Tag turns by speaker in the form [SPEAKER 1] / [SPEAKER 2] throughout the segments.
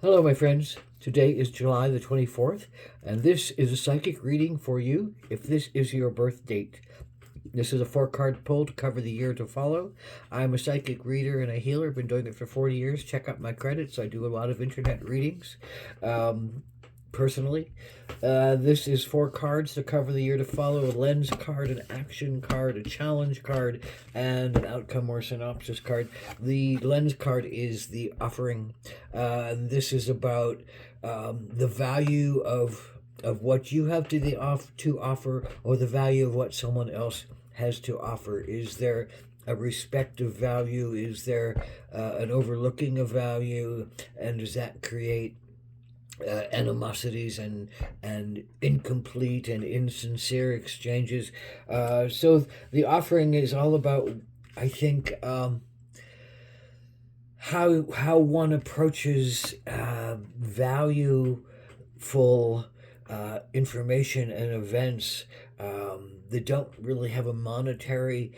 [SPEAKER 1] Hello, my friends. Today is July the 24th, and this is a psychic reading for you if this is your birth date. This is a 4-card pull to cover the year to follow. I'm a psychic reader and a healer. Been doing it for 40 years. Check out my credits. I do a lot of internet readings. Personally. This is 4 cards to cover the year to follow: a lens card, an action card, a challenge card, and an outcome or synopsis card. The lens card is the offering. This is about the value of what you have to offer, or the value of what someone else has to offer. Is there a respect of value? Is there an overlooking of value? And does that create animosities and incomplete and insincere exchanges? So the offering is all about, I think, how one approaches valueful information and events that don't really have a monetary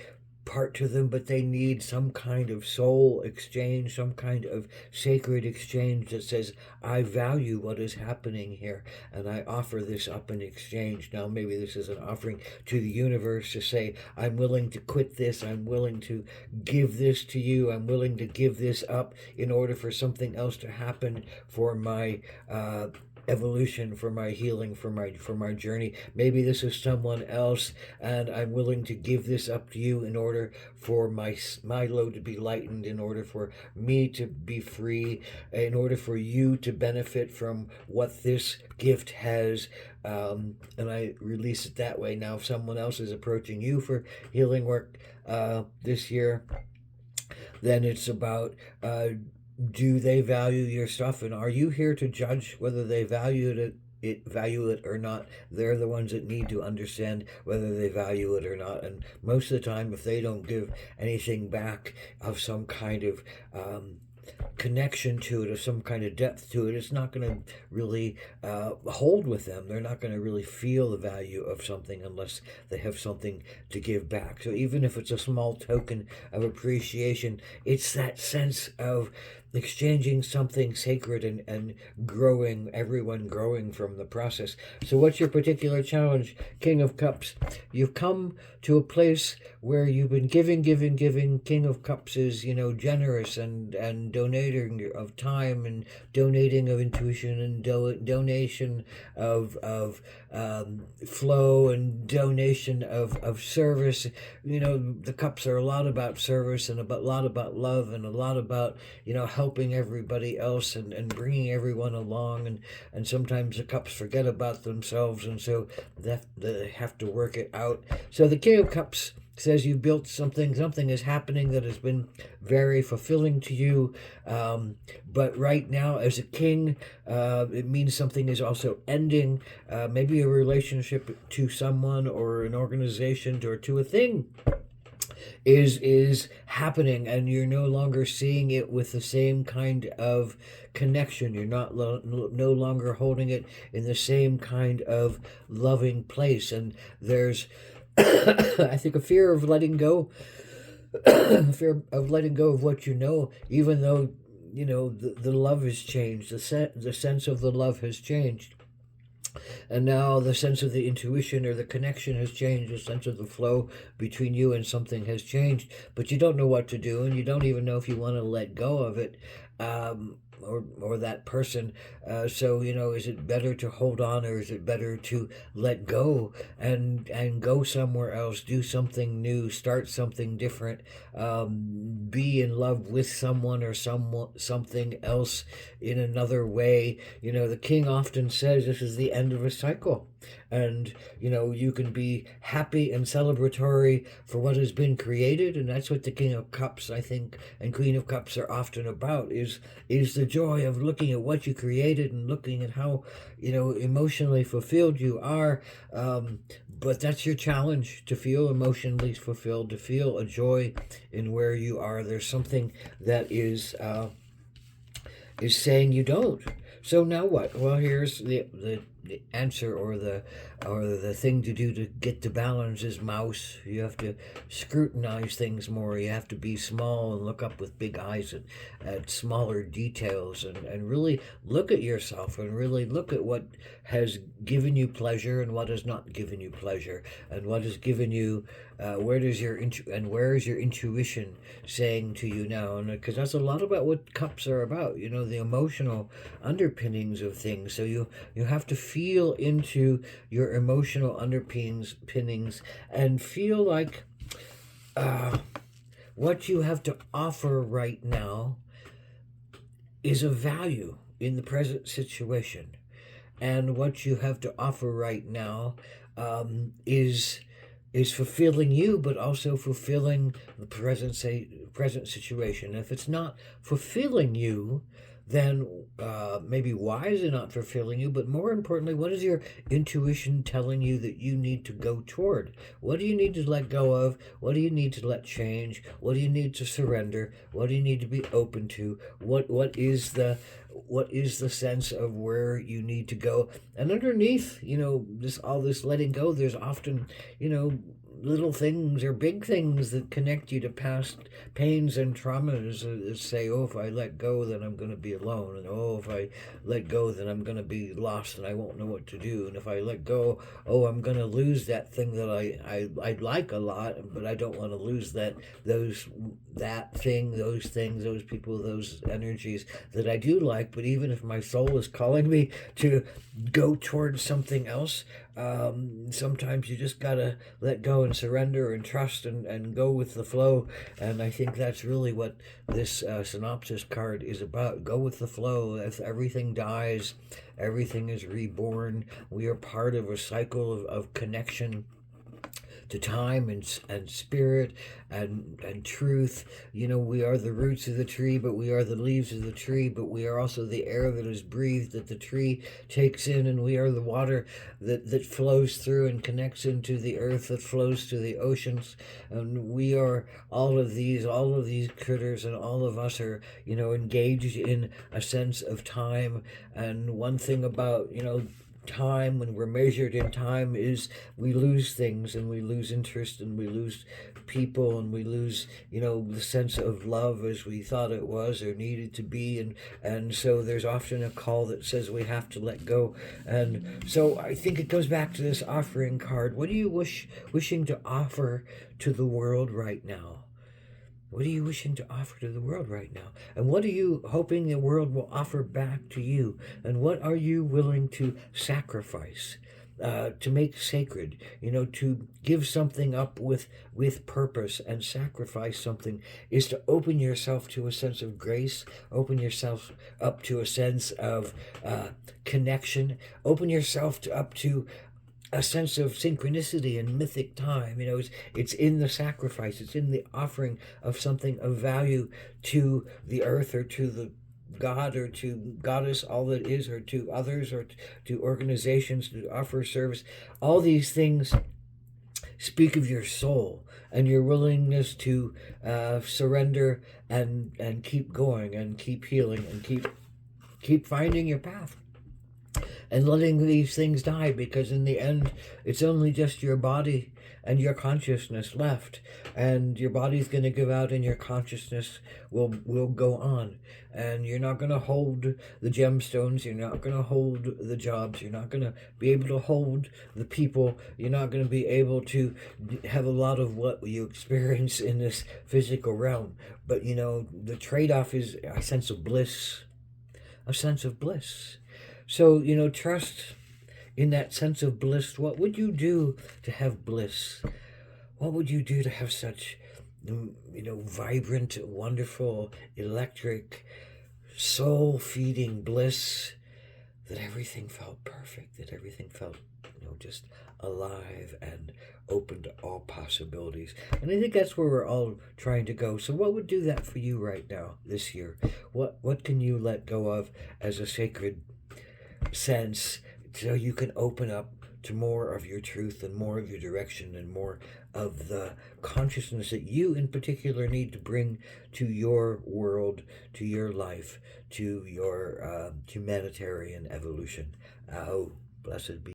[SPEAKER 1] part to them, but they need some kind of soul exchange, some kind of sacred exchange that says, I value what is happening here, and I offer this up in exchange. Now, maybe this is an offering to the universe to say, I'm willing to quit this, I'm willing to give this to you, I'm willing to give this up in order for something else to happen, for my evolution, for my healing, for my journey. Maybe this is someone else, and I'm willing to give this up to you in order for my load to be lightened, in order for me to be free, in order for you to benefit from what this gift has. And I release it that way. Now, if someone else is approaching you for healing work this year, then it's about do they value your stuff, and are you here to judge whether they value it or not? They're the ones that need to understand whether they value it or not. And most of the time, if they don't give anything back of some kind of connection to it, or some kind of depth to it, it's not going to really hold with them. They're not going to really feel the value of something unless they have something to give back. So even if it's a small token of appreciation, it's that sense of exchanging something sacred and growing, everyone growing from the process. So what's your particular challenge, King of Cups? You've come to a place where you've been giving. King of Cups is, generous and donating of time, and donating of intuition, and donation of flow, and donation of service. The cups are a lot about service, and a lot about love, and a lot about, helping everybody else, and bringing everyone along. And sometimes the cups forget about themselves, and so they have to work it out. So the King of Cups says you've built something is happening that has been very fulfilling to you, but right now, as a king, it means something is also ending, maybe a relationship to someone, or an organization, or to a thing is happening, and you're no longer seeing it with the same kind of connection. You're no longer holding it in the same kind of loving place, and there's I think a fear of letting go, fear of letting go of what even though the love has changed, the sense of the love has changed. And now the sense of the intuition or the connection has changed. The sense of the flow between you and something has changed, but you don't know what to do, and you don't even know if you want to let go of it, or that person. So is it better to hold on, or is it better to let go and go somewhere else, do something new, start something different, be in love with someone or something else in another way? The king often says this is the end of a cycle, and you can be happy and celebratory for what has been created, and that's what the King of Cups, I think, and Queen of Cups are often about, is the joy of looking at what you created, and looking at how emotionally fulfilled you are. But that's your challenge, to feel emotionally fulfilled, to feel a joy in where you are. There's something that is saying you don't. So now what? Well, here's the answer or the thing to do to get to balance is mouse. You have to scrutinize things more. You have to be small and look up with big eyes at smaller details, and really look at yourself and really look at what has given you pleasure and what has not given you pleasure, and what has given you where is your intuition saying to you now? And because that's a lot about what cups are about, the emotional underpinnings of things. So you have to feel into your emotional underpinnings and feel like uh, what you have to offer right now is of value in the present situation, and what you have to offer right now is fulfilling you, but also fulfilling the present situation. If it's not fulfilling you, then maybe why is it not fulfilling you? But more importantly, what is your intuition telling you that you need to go toward? What do you need to let go of? What do you need to let change? What do you need to surrender? What do you need to be open to? What is the sense of where you need to go? And underneath, this letting go, there's often, little things or big things that connect you to past pains and traumas that say, oh, if I let go, then I'm going to be alone. And oh, if I let go, then I'm going to be lost and I won't know what to do. And if I let go, oh, I'm going to lose that thing that I like a lot, but I don't want to lose that thing, those things, those people, those energies that I do like. But even if my soul is calling me to go towards something else, sometimes you just gotta let go and surrender and trust and go with the flow. And I think that's really what this synopsis card is about. Go with the flow. If everything dies, everything is reborn. We are part of a cycle of connection to time and spirit and truth. We are the roots of the tree, but we are the leaves of the tree, but we are also the air that is breathed, that the tree takes in, and we are the water that flows through and connects into the earth, that flows to the oceans. And we are all of these critters, and all of us are, engaged in a sense of time. And one thing about, time, when we're measured in time, is we lose things, and we lose interest, and we lose people, and we lose the sense of love as we thought it was or needed to be. And so there's often a call that says we have to let go. And so I think it goes back to this offering card. What are you wishing to offer to the world right now? What are you wishing to offer to the world right now? And what are you hoping the world will offer back to you? And what are you willing to sacrifice, to make sacred? To give something up with purpose and sacrifice something is to open yourself to a sense of grace, open yourself up to a sense of connection, open yourself up to a sense of synchronicity and mythic time. It's in the sacrifice, it's in the offering of something of value to the earth, or to the God, or to goddess, all that is, or to others, or to organizations, to offer service. All these things speak of your soul and your willingness to surrender and keep going and keep healing and keep finding your path, and letting these things die, because in the end, it's only just your body and your consciousness left, and your body's going to give out, and your consciousness will go on. And you're not going to hold the gemstones, you're not going to hold the jobs, you're not going to be able to hold the people, you're not going to be able to have a lot of what you experience in this physical realm. But the trade-off is a sense of bliss, a sense of bliss. So, trust in that sense of bliss. What would you do to have bliss? What would you do to have such, vibrant, wonderful, electric, soul-feeding bliss, that everything felt perfect, that everything felt, just alive and open to all possibilities? And I think that's where we're all trying to go. So what would do that for you right now, this year? What can you let go of as a sacred sense, so you can open up to more of your truth and more of your direction and more of the consciousness that you in particular need to bring to your world, to your life, to your humanitarian evolution? Oh, Blessed be